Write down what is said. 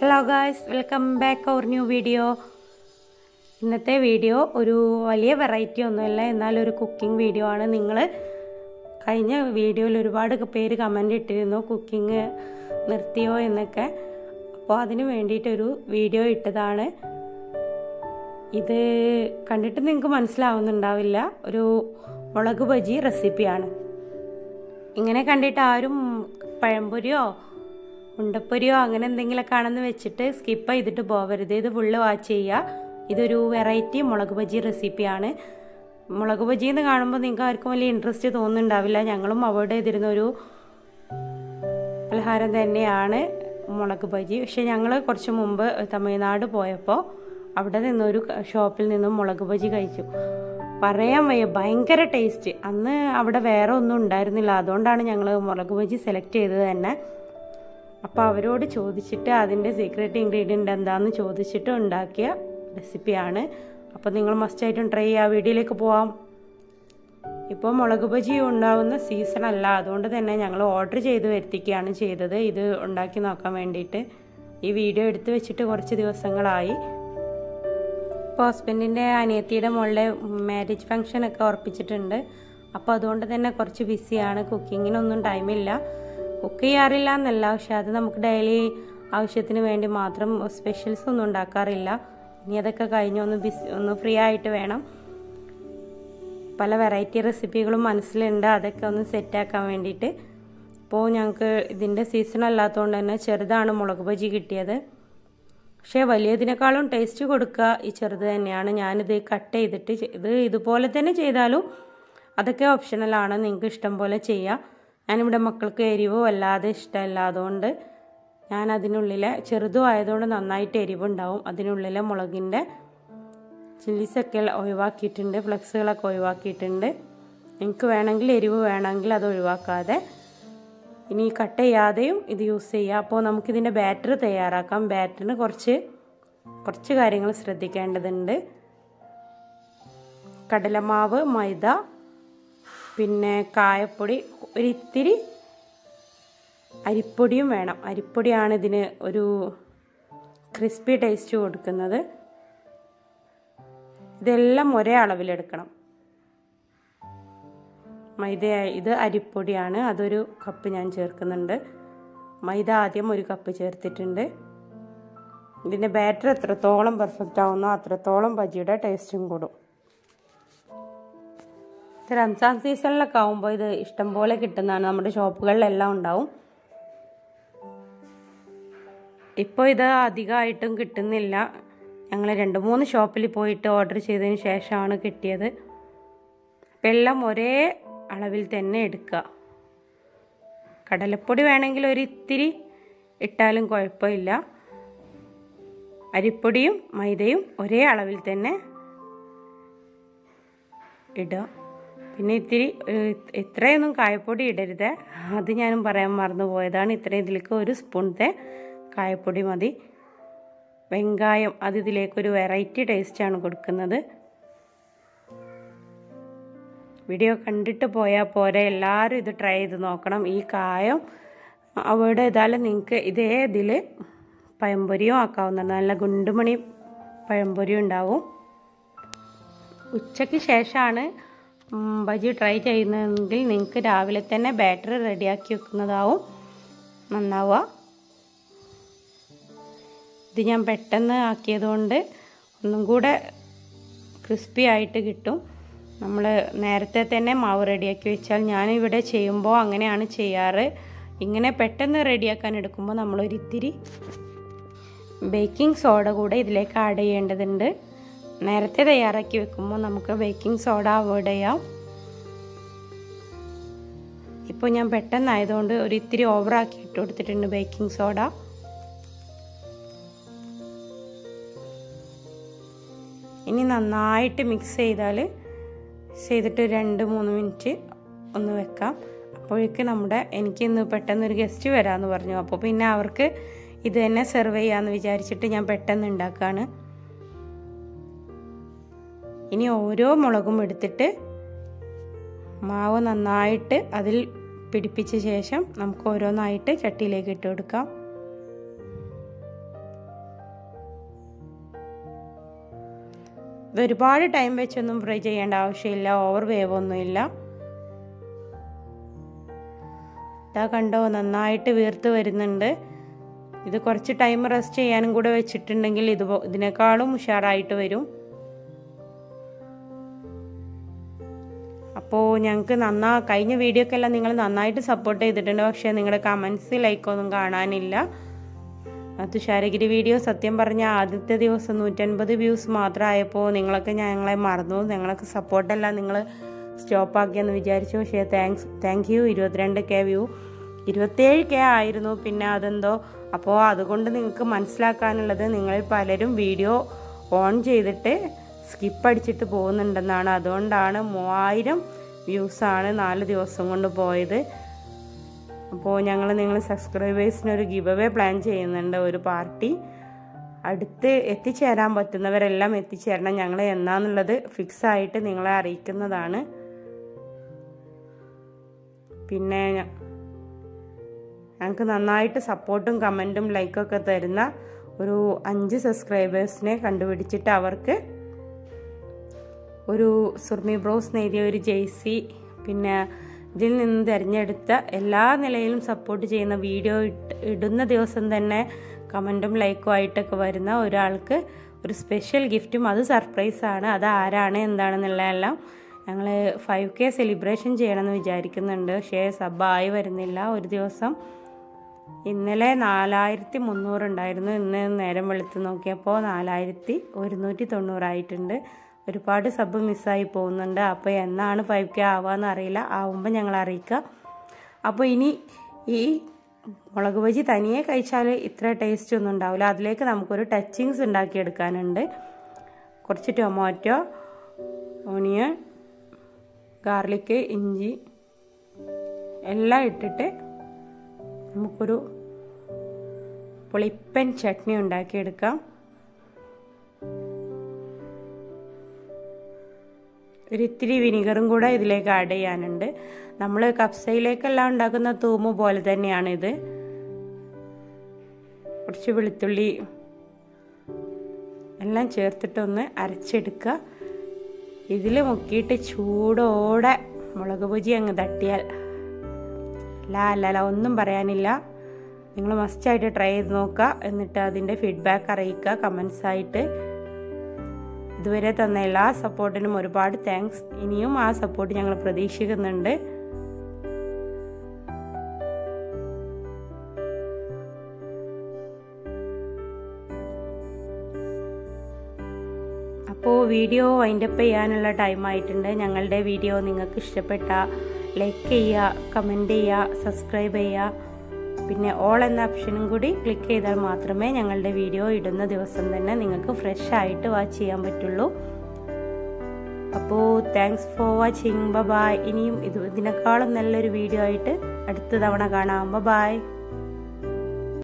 Hello guys, welcome back our new video. ഇന്നത്തെ video ഒരു വലിയ വെറൈറ്റി ഒന്നുമല്ല, എന്നാൽ ഒരു കുക്കിംഗ് വീഡിയോ ആണ്. നിങ്ങൾ കഴിഞ്ഞ വീഡിയോയിൽ ഒരുപാട് പേര് കമന്റ് ഇട്ടിരുന്നു കുക്കിംഗ് നിർത്തിയോ എന്നൊക്കെ. അപ്പോൾ അതിനു വേണ്ടിയിട്ടൊരു വീഡിയോ ഇട്ടതാണ്. ഇത് കണ്ടിട്ട് നിങ്ങൾക്ക് മനസ്സിലാവുന്നുണ്ടാവില്ല, ഒരു മുളക് ബജി റെസിപ്പിയാണ്. ഇങ്ങനെ കണ്ടിട്ട് ആരും പഴംപൊരിയോ ഉണ്ടപ്പൊരിയോ അങ്ങനെ എന്തെങ്കിലുമൊക്കെ ആണെന്ന് വെച്ചിട്ട് സ്കിപ്പ് ചെയ്തിട്ട് പോകരുത്. ഇത് ഫുള്ള് വാച്ച് ചെയ്യുക. ഇതൊരു വെറൈറ്റി മുളക് ബജി റെസിപ്പിയാണ്. മുളക് ബജി എന്ന് കാണുമ്പോൾ നിങ്ങൾക്ക് ആർക്കും വലിയ ഇൻട്രസ്റ്റ് തോന്നുന്നുണ്ടാവില്ല. ഞങ്ങളും അവോയ്ഡ് ചെയ്തിരുന്ന ഒരു പലഹാരം തന്നെയാണ് മുളക് ബജി. പക്ഷെ ഞങ്ങൾ കുറച്ച് മുമ്പ് തമിഴ്നാട് പോയപ്പോൾ അവിടെ നിന്നൊരു ഷോപ്പിൽ നിന്നും മുളക് ബജി കഴിച്ചു. പറയാൻ വയ്യ, ഭയങ്കര ടേസ്റ്റ്. അന്ന് അവിടെ വേറെ ഒന്നും ഉണ്ടായിരുന്നില്ല, അതുകൊണ്ടാണ് ഞങ്ങൾ മുളക് ബജി സെലക്ട് ചെയ്തത് തന്നെ. അപ്പോൾ അവരോട് ചോദിച്ചിട്ട് അതിൻ്റെ സീക്രട്ട് ഇൻഗ്രീഡിയൻ്റ് എന്താണെന്ന് ചോദിച്ചിട്ട് ഉണ്ടാക്കിയ റെസിപ്പിയാണ്. അപ്പോൾ നിങ്ങൾ മസ്റ്റായിട്ടും ട്രൈ ചെയ്യുക. വീഡിയോയിലേക്ക് പോവാം. ഇപ്പോൾ മുളക് ബജി ഉണ്ടാവുന്ന സീസൺ അല്ല, അതുകൊണ്ട് തന്നെ ഞങ്ങൾ ഓർഡർ ചെയ്ത് വരുത്തിക്കുകയാണ് ചെയ്തത് ഇത് ഉണ്ടാക്കി നോക്കാൻ വേണ്ടിയിട്ട്. ഈ വീഡിയോ എടുത്ത് വെച്ചിട്ട് കുറച്ച് ദിവസങ്ങളായി. ഇപ്പോൾ ഹസ്ബൻഡിൻ്റെ അനിയത്തിയുടെ മോളുടെ മാരേജ് ഫംഗ്ഷനൊക്കെ ഉറപ്പിച്ചിട്ടുണ്ട്. അപ്പോൾ അതുകൊണ്ട് തന്നെ കുറച്ച് ബിസിയാണ്. കുക്കിങ്ങിനൊന്നും ടൈമില്ല. കുക്ക് ചെയ്യാറില്ല എന്നല്ല, പക്ഷെ അത് നമുക്ക് ഡെയിലി ആവശ്യത്തിന് വേണ്ടി മാത്രം, സ്പെഷ്യൽസ് ഒന്നും ഉണ്ടാക്കാറില്ല. ഇനി അതൊക്കെ കഴിഞ്ഞ് ഒന്ന് ഫ്രീ ആയിട്ട് വേണം. പല വെറൈറ്റി റെസിപ്പികളും മനസ്സിലുണ്ട്, അതൊക്കെ ഒന്ന് സെറ്റാക്കാൻ വേണ്ടിയിട്ട്. ഇപ്പോൾ ഞങ്ങൾക്ക് ഇതിൻ്റെ സീസൺ അല്ലാത്തതുകൊണ്ട് തന്നെ ചെറുതാണ് മുളക് ബജി കിട്ടിയത്. പക്ഷേ വലിയതിനേക്കാളും ടേസ്റ്റ് കൊടുക്കുക ഈ ചെറുത് തന്നെയാണ്. ഞാനിത് കട്ട് ചെയ്തിട്ട് ഇതുപോലെ തന്നെ ചെയ്താലും അതൊക്കെ ഓപ്ഷണലാണ്, നിങ്ങൾക്ക് ഇഷ്ടം പോലെ ചെയ്യാം. ഞാനിവിടെ മക്കൾക്ക് എരിവ് വല്ലാതെ ഇഷ്ടമല്ല, അതുകൊണ്ട് ഞാൻ അതിനുള്ളിലെ ചെറുതും ആയതുകൊണ്ട് നന്നായിട്ട് എരിവുണ്ടാവും. അതിനുള്ളിലെ മുളകിൻ്റെ ചില്ലീസൊക്കെ ഒഴിവാക്കിയിട്ടുണ്ട്, ഫ്ലെക്സുകളൊക്കെ ഒഴിവാക്കിയിട്ടുണ്ട്. എനിക്ക് വേണമെങ്കിൽ എരിവ് വേണമെങ്കിൽ അത് ഒഴിവാക്കാതെ ഇനി കട്ട് ചെയ്യാതെയും ഇത് യൂസ് ചെയ്യുക. അപ്പോൾ നമുക്കിതിൻ്റെ ബാറ്റർ തയ്യാറാക്കാം. ബാറ്ററിന് കുറച്ച് കാര്യങ്ങൾ ശ്രദ്ധിക്കേണ്ടതുണ്ട്. കടലമാവ്, മൈദ, പിന്നെ കായപ്പൊടി, ഒരിത്തിരി അരിപ്പൊടിയും വേണം. അരിപ്പൊടിയാണ് ഇതിന് ഒരു ക്രിസ്പി ടേസ്റ്റ് കൊടുക്കുന്നത്. ഇതെല്ലാം ഒരേ അളവിലെടുക്കണം. ഇത് അരിപ്പൊടിയാണ്, അതൊരു കപ്പ് ഞാൻ ചേർക്കുന്നുണ്ട്. മൈദ ആദ്യം ഒരു കപ്പ് ചേർത്തിട്ടുണ്ട്. ഇതിൻ്റെ ബാറ്റർ എത്രത്തോളം പെർഫെക്റ്റ് ആവുന്നോ അത്രത്തോളം ബജിയുടെ ടേസ്റ്റും കൂടും. റംസാൻ സീസണിലൊക്കെ ആകുമ്പോൾ ഇത് ഇഷ്ടംപോലെ കിട്ടുന്നതാണ്, നമ്മുടെ ഷോപ്പുകളിലെല്ലാം ഉണ്ടാവും. ഇപ്പോൾ ഇത് അധികമായിട്ടും കിട്ടുന്നില്ല. ഞങ്ങൾ 2-3 ഷോപ്പിൽ പോയിട്ട് ഓർഡർ ചെയ്തതിന് ശേഷമാണ് കിട്ടിയത്. അപ്പം എല്ലാം ഒരേ അളവിൽ തന്നെ എടുക്കുക. കടലപ്പൊടി വേണമെങ്കിൽ ഒരിത്തിരി ഇട്ടാലും കുഴപ്പമില്ല. അരിപ്പൊടിയും മൈദയും ഒരേ അളവിൽ തന്നെ ഇടുക. പിന്നെ ഇത്രയൊന്നും കായപ്പൊടി ഇടരുത്, അത് ഞാനും പറയാൻ മറന്നു പോയതാണ്. ഇതിലേക്ക് 1 സ്പൂണത്തെ കായപ്പൊടി മതി. വെങ്കായം, അത് ഇതിലേക്കൊരു വെറൈറ്റി ടേസ്റ്റാണ് കൊടുക്കുന്നത്. വീഡിയോ കണ്ടിട്ട് പോയാൽ പോരെ, എല്ലാവരും ഇത് ട്രൈ ചെയ്ത് നോക്കണം. ഈ കായം അവോയ്ഡ് ചെയ്താലും നിങ്ങൾക്ക് ഇതിൽ പഴംപൊരിയും ആക്കാവുന്നതാണ്. നല്ല ഗുണ്ടുമണി പഴംപൊരിയും ഉണ്ടാവും. ഉച്ചയ്ക്ക് ശേഷമാണ് ബജി ട്രൈ ചെയ്യുന്നതെങ്കിൽ നിങ്ങൾക്ക് രാവിലെ തന്നെ ബാറ്റർ റെഡിയാക്കി വെക്കുന്നതാവും നന്നാവുക. ഇത് ഞാൻ പെട്ടെന്ന് ആക്കിയതുകൊണ്ട് ഒന്നും കൂടെ ക്രിസ്പി ആയിട്ട് കിട്ടും. നമ്മൾ നേരത്തെ തന്നെ മാവ് റെഡിയാക്കി വെച്ചാൽ, ഞാനിവിടെ ചെയ്യുമ്പോൾ അങ്ങനെയാണ് ചെയ്യാറ്. ഇങ്ങനെ പെട്ടെന്ന് റെഡിയാക്കാൻ എടുക്കുമ്പോൾ നമ്മളൊരിത്തിരി ബേക്കിംഗ് സോഡ കൂടെ ഇതിലേക്ക് ആഡ് ചെയ്യേണ്ടതുണ്ട്. നേരത്തെ തയ്യാറാക്കി വെക്കുമ്പോൾ നമുക്ക് ബേക്കിംഗ് സോഡ അവോയ്ഡ് ചെയ്യാം. ഇപ്പോൾ ഞാൻ പെട്ടെന്നായതുകൊണ്ട് ഒരിത്തിരി ഓവറാക്കി ഇട്ട് കൊടുത്തിട്ടുണ്ട് ബേക്കിംഗ് സോഡ. ഇനി നന്നായിട്ട് മിക്സ് ചെയ്തിട്ട് 2-3 മിനിറ്റ് ഒന്ന് വെക്കാം. അപ്പോഴേക്ക് എനിക്കിന്ന് പെട്ടെന്നൊരു ഗസ്റ്റ് വരാമെന്ന് പറഞ്ഞു. അപ്പോൾ പിന്നെ അവർക്ക് ഇത് തന്നെ സെർവ് ചെയ്യാമെന്ന് വിചാരിച്ചിട്ട് ഞാൻ പെട്ടെന്ന് ഉണ്ടാക്കുകയാണ്. ഇനി ഓരോ മുളകും എടുത്തിട്ട് മാവ് നന്നായിട്ട് അതിൽ പിടിപ്പിച്ച ശേഷം നമുക്ക് ഓരോന്നായിട്ട് ചട്ടിയിലേക്ക് ഇട്ട് കൊടുക്കാം. ഇത് ഒരുപാട് ടൈം വെച്ചൊന്നും ഫ്രൈ ചെയ്യേണ്ട ആവശ്യമില്ല, ഓവർ വേവൊന്നുമില്ല. ഇതാ കണ്ടോ, നന്നായിട്ട് വീർത്ത് വരുന്നുണ്ട്. ഇത് കുറച്ച് ടൈം റെസ്റ്റ് ചെയ്യാനും കൂടെ വെച്ചിട്ടുണ്ടെങ്കിൽ ഇതിനേക്കാളും ഉഷാറായിട്ട് വരും. അപ്പോൾ ഞങ്ങൾക്ക് കഴിഞ്ഞ വീഡിയോക്കെല്ലാം നിങ്ങൾ നന്നായിട്ട് സപ്പോർട്ട് ചെയ്തിട്ടുണ്ട്. പക്ഷേ നിങ്ങളുടെ കമൻസ് ലൈക്കൊന്നും കാണാനില്ല. തുഷാരഗിരി വീഡിയോ സത്യം പറഞ്ഞാൽ ആദ്യത്തെ ദിവസം 150 വ്യൂസ് മാത്രമായപ്പോൾ നിങ്ങളൊക്കെ ഞങ്ങളെ മറന്നു. ഞങ്ങളൊക്കെ സപ്പോർട്ടെല്ലാം നിങ്ങൾ സ്റ്റോപ്പാക്കിയെന്ന് വിചാരിച്ചു. പക്ഷേ thank you. 22K view, 27K ആയിരുന്നു. പിന്നെ അതെന്തോ, അപ്പോൾ അതുകൊണ്ട് നിങ്ങൾക്ക് മനസ്സിലാക്കാനുള്ളത്, നിങ്ങളിൽ പലരും വീഡിയോ ഓൺ ചെയ്തിട്ട് സ്കിപ്പ് അടിച്ചിട്ട് പോകുന്നുണ്ടെന്നാണ്. അതുകൊണ്ടാണ് 3000 വ്യൂസാണ് 4 ദിവസം കൊണ്ട് പോയത്. അപ്പോൾ നിങ്ങൾ സബ്സ്ക്രൈബേഴ്സിനൊരു ഗിവ് അവേ പ്ലാൻ ചെയ്യുന്നുണ്ട്. ഒരു പാർട്ടി അടുത്ത് എത്തിച്ചേരാൻ പറ്റുന്നവരെല്ലാം എത്തിച്ചേരണം. ഞങ്ങൾ എന്നാന്നുള്ളത് ഫിക്സ് ആയിട്ട് നിങ്ങളെ അറിയിക്കുന്നതാണ്. പിന്നെ ഞങ്ങൾക്ക് നന്നായിട്ട് സപ്പോർട്ടും കമൻറ്റും ലൈക്കൊക്കെ തരുന്ന ഒരു 5 സബ്സ്ക്രൈബേഴ്സിനെ കണ്ടുപിടിച്ചിട്ട് അവർക്ക് ഒരു സുർമി ബ്രോസ് നേരിയ ഒരു ജേഴ്സി, പിന്നെ ഇതിൽ നിന്ന് തിരഞ്ഞെടുത്ത എല്ലാ നിലയിലും സപ്പോർട്ട് ചെയ്യുന്ന വീഡിയോ ഇടുന്ന ദിവസം തന്നെ കമൻറ്റും ലൈക്കും ആയിട്ടൊക്കെ വരുന്ന ഒരാൾക്ക് ഒരു സ്പെഷ്യൽ ഗിഫ്റ്റും. അത് സർപ്രൈസാണ്. അത് ആരാണ് എന്താണെന്നുള്ളതെല്ലാം ഞങ്ങൾ 5K സെലിബ്രേഷൻ ചെയ്യണമെന്ന് വിചാരിക്കുന്നുണ്ട്. പക്ഷേ സബ്ബായി വരുന്നില്ല. ഒരു ദിവസം ഇന്നലെ 4300 ഉണ്ടായിരുന്നു. ഇന്ന് നേരം വെളുത്ത് നോക്കിയപ്പോൾ 4190 ആയിട്ടുണ്ട്. ഒരുപാട് സബ് മിസ്സായി പോകുന്നുണ്ട്. അപ്പോൾ എന്നാണ് 5K ആവാന്ന് അറിയില്ല. ആവുമ്പോൾ ഞങ്ങൾ അറിയിക്കാം. അപ്പോൾ ഇനി ഈ മുളക് ബജി തനിയെ കഴിച്ചാൽ ഇത്ര ടേസ്റ്റ് ഒന്നും ഉണ്ടാവില്ല. അതിലേക്ക് നമുക്കൊരു ടച്ചിങ്സ് ഉണ്ടാക്കിയെടുക്കാനുണ്ട്. കുറച്ച് ടൊമാറ്റോ, ഓണിയൻ, ഗാർലിക്, ഇഞ്ചി എല്ലാം ഇട്ടിട്ട് നമുക്കൊരു പുളിപ്പൻ ചട്നി ഉണ്ടാക്കിയെടുക്കാം. ഒരിത്തിരി വിനിഗറും കൂടെ ഇതിലേക്ക് ആഡ് ചെയ്യാനുണ്ട്. നമ്മൾ കപ്സയിലേക്കെല്ലാം ഉണ്ടാക്കുന്ന തൂമ് പോലെ തന്നെയാണിത്. കുറച്ച് വെളുത്തുള്ളി എല്ലാം ചേർത്തിട്ടൊന്ന് അരച്ചെടുക്കുക. ഇതിൽ മുക്കിയിട്ട് ചൂടോടെ മുളക് ബജി അങ്ങ് തട്ടിയാൽ അല്ല ഒന്നും പറയാനില്ല. നിങ്ങൾ മസ്റ്റായിട്ട് ട്രൈ ചെയ്ത് നോക്കുക. എന്നിട്ട് അതിൻ്റെ ഫീഡ്ബാക്ക് അറിയിക്കുക കമൻസ് ആയിട്ട്. ഇതുവരെ തന്ന എല്ലാ സപ്പോർട്ടിനും ഒരുപാട് താങ്ക്സ്. ഇനിയും ആ സപ്പോർട്ട് ഞങ്ങൾ പ്രതീക്ഷിക്കുന്നുണ്ട്. അപ്പോൾ വീഡിയോ വൈൻഡപ്പ് ചെയ്യാനുള്ള ടൈം ആയിട്ടുണ്ട്. ഞങ്ങളുടെ വീഡിയോ നിങ്ങൾക്ക് ഇഷ്ടപ്പെട്ട ലൈക്ക് ചെയ്യുക, കമൻറ്റ് ചെയ്യുക, സബ്സ്ക്രൈബ് ചെയ്യുക. പിന്നെ ഓൾ എന്ന ഓപ്ഷനും കൂടി ക്ലിക്ക് ചെയ്താൽ മാത്രമേ ഞങ്ങളുടെ വീഡിയോ ഇടുന്ന ദിവസം തന്നെ നിങ്ങൾക്ക് ഫ്രഷ് ആയിട്ട് വാച്ച് ചെയ്യാൻ പറ്റുള്ളൂ. അപ്പോൾ താങ്ക്സ് ഫോർ വാച്ചിങ്. ബൈ. ഇനിയും ഇതിനേക്കാളും നല്ലൊരു വീഡിയോ ആയിട്ട് അടുത്ത തവണ കാണാം. ബൈ.